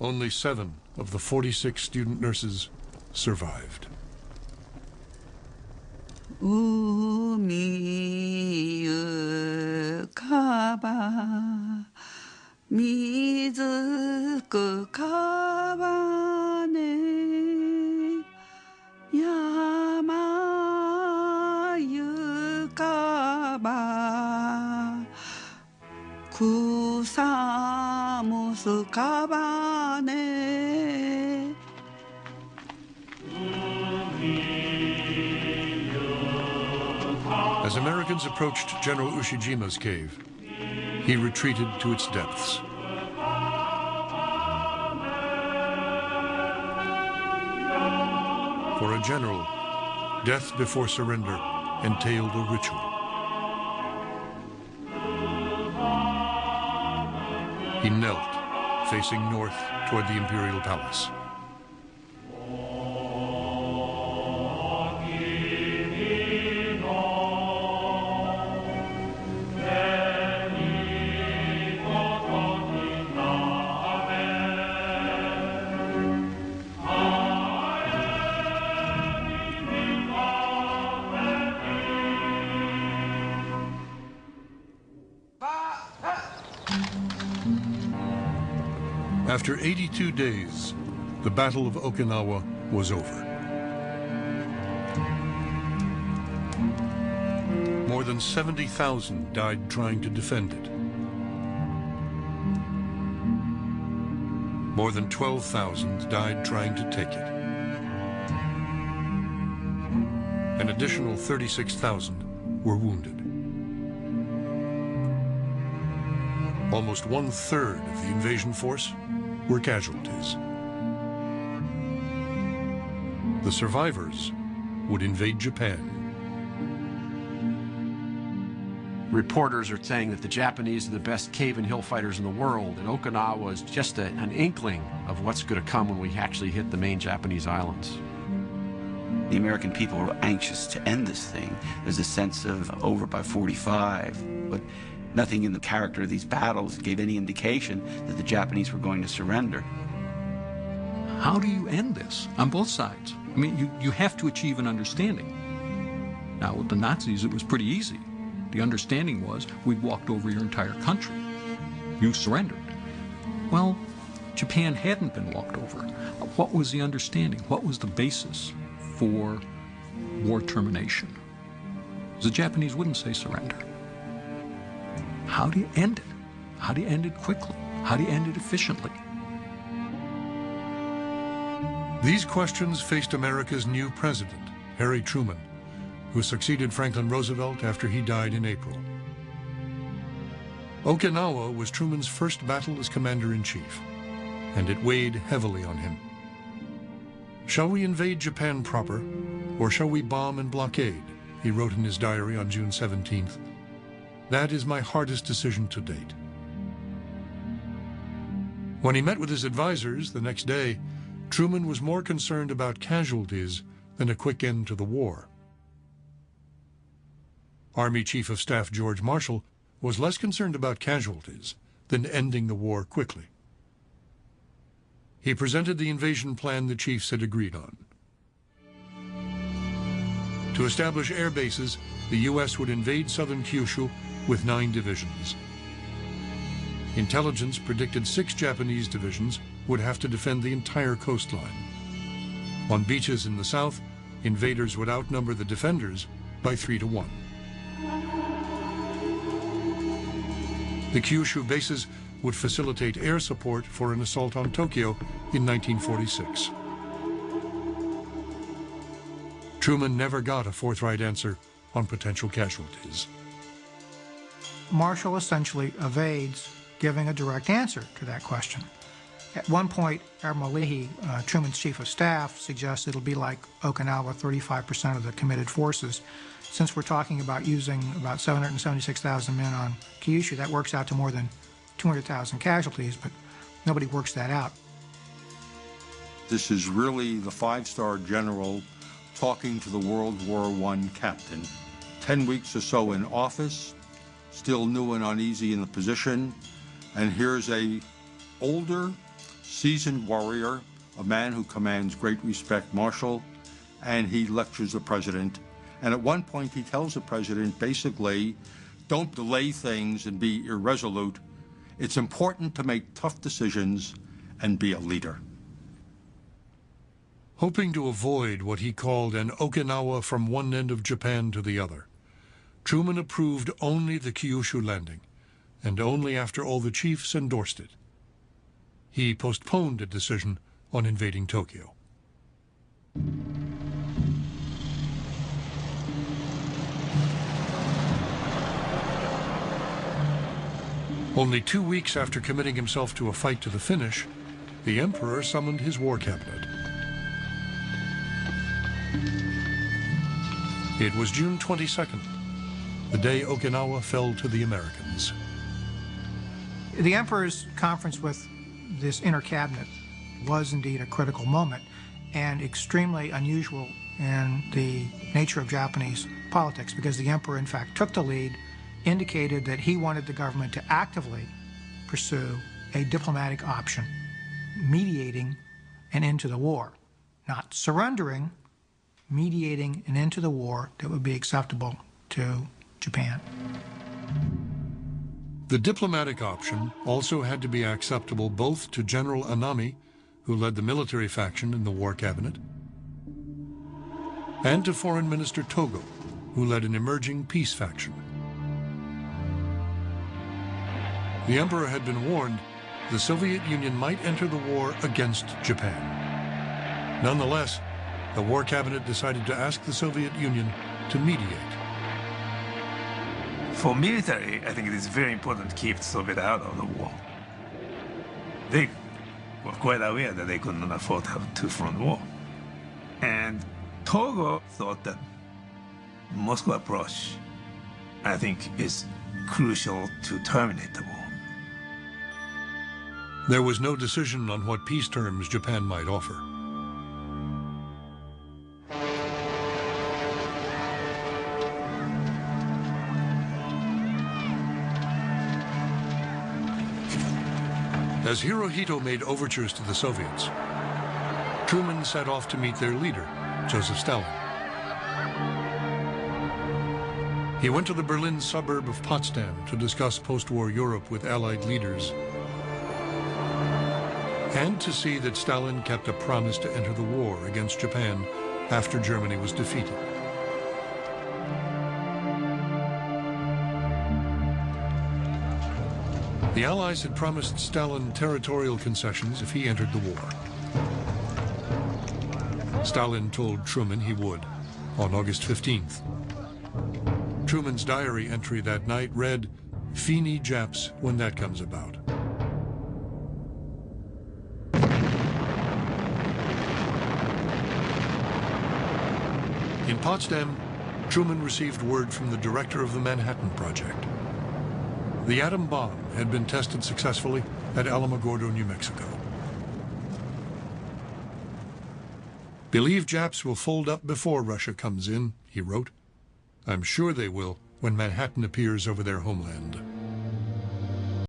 Only 7 of the 46 student nurses survived. 우미의 가바 미즈크 가바네 야마유 가바 구사무스 가바네. As Americans approached General Ushijima's cave, he retreated to its depths. For a general, death before surrender entailed a ritual. He knelt, facing north toward the imperial palace. After 82 days, the Battle of Okinawa was over. More than 70,000 died trying to defend it. More than 12,000 died trying to take it. An additional 36,000 were wounded. Almost 1/3 of the invasion force were casualties. The survivors would invade Japan. Reporters are saying that the Japanese are the best cave and hill fighters in the world, and Okinawa is just an inkling of what's going to come when we actually hit the main Japanese islands. The American people were anxious to end this thing. There's a sense of over by 45, but nothing in the character of these battles gave any indication that the Japanese were going to surrender. How do you end this on both sides? I mean, you have to achieve an understanding. Now, with the Nazis, it was pretty easy. The understanding was, we'd walked over your entire country. You surrendered. Well, Japan hadn't been walked over. What was the understanding? What was the basis for war termination? The Japanese wouldn't say surrender. How do you end it? How do you end it quickly? How do you end it efficiently? These questions faced America's new president, Harry Truman, who succeeded Franklin Roosevelt after he died in April. Okinawa was Truman's first battle as commander-in-chief, and it weighed heavily on him. Shall we invade Japan proper, or shall we bomb and blockade? He wrote in his diary on June 17th. That is my hardest decision to date. When he met with his advisors the next day, Truman was more concerned about casualties than a quick end to the war. Army Chief of Staff George Marshall was less concerned about casualties than ending the war quickly. He presented the invasion plan the chiefs had agreed on. To establish air bases, the U.S. would invade southern Kyushu with 9 divisions. Intelligence predicted 6 Japanese divisions would have to defend the entire coastline. On beaches in the south, invaders would outnumber the defenders by 3 to 1. The Kyushu bases would facilitate air support for an assault on Tokyo in 1946. Truman never got a forthright answer on potential casualties. Marshall essentially evades giving a direct answer to that question. At one point, Admiral Leahy, Truman's chief of staff, suggests it'll be like Okinawa, 35% of the committed forces. Since we're talking about using about 776,000 men on Kyushu, that works out to more than 200,000 casualties, but nobody works that out. This is really the 5-star general talking to the World War I captain. 10 weeks or so in office, still new and uneasy in the position, and here's a older, seasoned warrior, a man who commands great respect, Marshall, and he lectures the president. And at one point he tells the president, basically, don't delay things and be irresolute. It's important to make tough decisions and be a leader. Hoping to avoid what he called an Okinawa from one end of Japan to the other, Truman approved only the Kyushu landing, and only after all the chiefs endorsed it. He postponed a decision on invading Tokyo. Only 2 weeks after committing himself to a fight to the finish, the emperor summoned his war cabinet. It was June 22nd, the day Okinawa fell to the Americans. The emperor's conference with this inner cabinet was indeed a critical moment and extremely unusual in the nature of Japanese politics, because the emperor, in fact, took the lead, indicated that he wanted the government to actively pursue a diplomatic option, mediating an end to the war, not surrendering, mediating an end to the war that would be acceptable to Japan. The diplomatic option also had to be acceptable both to General Anami, who led the military faction in the war cabinet, and to Foreign Minister Togo, who led an emerging peace faction. The emperor had been warned the Soviet Union might enter the war against Japan. Nonetheless, the war cabinet decided to ask the Soviet Union to mediate. For military, I think it is very important to keep the Soviet out of the war. They were quite aware that they could not afford to have a two-front war. And Togo thought that Moscow approach, I think, is crucial to terminate the war. There was no decision on what peace terms Japan might offer. As Hirohito made overtures to the Soviets, Truman set off to meet their leader, Joseph Stalin. He went to the Berlin suburb of Potsdam to discuss post-war Europe with Allied leaders, and to see that Stalin kept a promise to enter the war against Japan after Germany was defeated. The Allies had promised Stalin territorial concessions if he entered the war. Stalin told Truman he would, on August 15th. Truman's diary entry that night read, "Fini Japs when that comes about." In Potsdam, Truman received word from the director of the Manhattan Project. The atom bomb had been tested successfully at Alamogordo, New Mexico. "Believe Japs will fold up before Russia comes in," he wrote. "I'm sure they will when Manhattan appears over their homeland."